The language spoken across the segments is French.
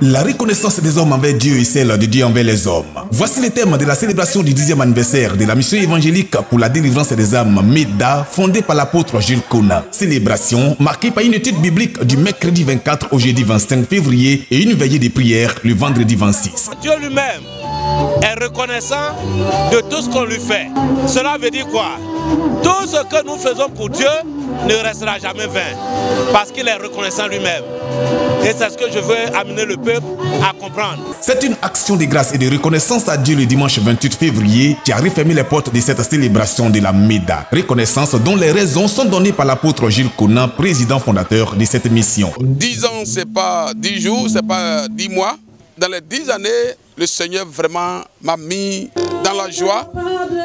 La reconnaissance des hommes envers Dieu et celle de Dieu envers les hommes. Voici le thème de la célébration du 10e anniversaire de la mission évangélique pour la délivrance des âmes MEDA, fondée par l'apôtre Jules Kona. Célébration marquée par une étude biblique du mercredi 24 au jeudi 25 février et une veillée de prière le vendredi 26. Dieu lui-même est reconnaissant de tout ce qu'on lui fait. Cela veut dire quoi? Tout ce que nous faisons pour Dieu ne restera jamais vain, parce qu'il est reconnaissant lui-même. Et c'est ce que je veux amener le peuple à comprendre. C'est une action de grâce et de reconnaissance à Dieu le dimanche 28 février qui a refermé les portes de cette célébration de la MEDA. Reconnaissance dont les raisons sont données par l'apôtre Jules Kona, président fondateur de cette mission. 10 ans, c'est pas 10 jours, c'est pas 10 mois. Dans les 10 années, le Seigneur vraiment m'a mis dans la joie.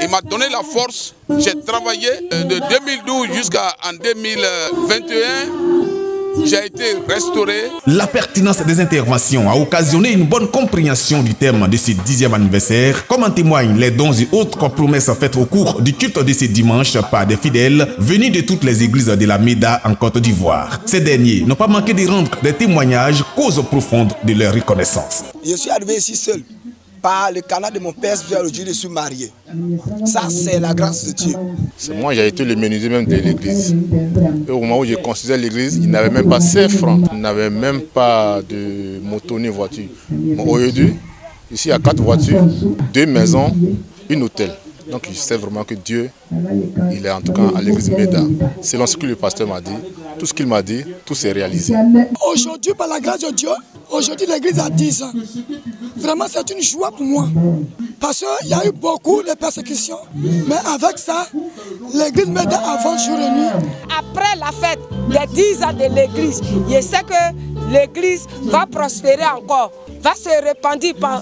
Il m'a donné la force. J'ai travaillé de 2012 jusqu'en 2021. J'ai été restauré. La pertinence des interventions a occasionné une bonne compréhension du thème de ce 10e anniversaire, comme en témoignent les dons et autres promesses faites au cours du culte de ce dimanche par des fidèles venus de toutes les églises de la MEDA en Côte d'Ivoire. Ces derniers n'ont pas manqué de rendre des témoignages, cause profonde de leur reconnaissance. Je suis arrivé ici seul. Par le canal de mon père, aujourd'hui je suis marié. Ça, c'est la grâce de Dieu. Moi, j'ai été le menuisier même de l'église. Et au moment où je construisais l'église, il n'avait même pas 5 francs. Il n'avait même pas de moto ni voiture. Aujourd'hui, ici, il y a 4 voitures, 2 maisons, une hôtel. Donc, je sais vraiment que Dieu, il est en tout cas à l'église MEDA. Selon ce que le pasteur m'a dit, tout ce qu'il m'a dit, tout s'est réalisé. Aujourd'hui, par la grâce de Dieu, aujourd'hui l'église a 10 ans. Vraiment, c'est une joie pour moi. Parce qu'il y a eu beaucoup de persécutions. Mais avec ça, l'église MEDA avance jour et nuit. Après la fête des 10 ans de l'église, je sais que l'église va prospérer encore, va se répandre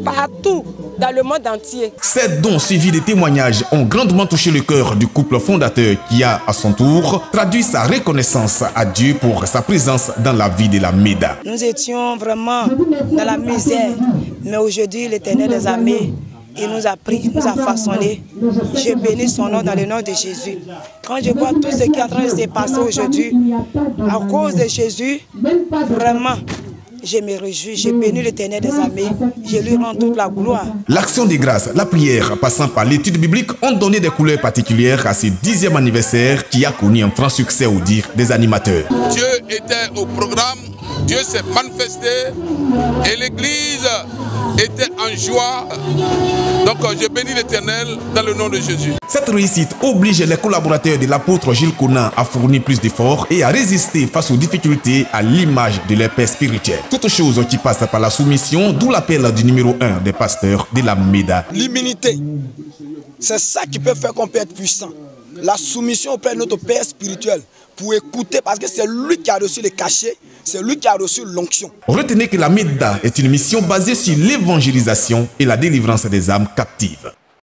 partout dans le monde entier. Ces dons suivis des témoignages ont grandement touché le cœur du couple fondateur qui a, à son tour, traduit sa reconnaissance à Dieu pour sa présence dans la vie de la MEDA. Nous étions vraiment dans la misère, mais aujourd'hui l'Éternel des armées, il nous a pris, nous a façonné. Je bénis son nom dans le nom de Jésus. Quand je vois tout ce qui est en train de se passer aujourd'hui, à cause de Jésus, vraiment, je me réjouis, je bénis l'Éternel des armées, je lui rends toute la gloire. L'action de grâce, la prière, passant par l'étude biblique, ont donné des couleurs particulières à ce 10e anniversaire qui a connu un franc succès au dire des animateurs. Dieu était au programme, Dieu s'est manifesté et l'église était en joie. Donc je bénis l'Éternel dans le nom de Jésus. Cette réussite oblige les collaborateurs de l'apôtre Jules Kona à fournir plus d'efforts et à résister face aux difficultés à l'image de leur père spirituel. Toute chose qui passe par la soumission, d'où l'appel du numéro 1 des pasteurs de la MEDA. L'humilité, c'est ça qui peut faire qu'on peut être puissant. La soumission auprès de notre père spirituel pour écouter, parce que c'est lui qui a reçu les cachets, c'est lui qui a reçu l'onction. Retenez que la MEDA est une mission basée sur l'évangélisation et la délivrance des âmes captives.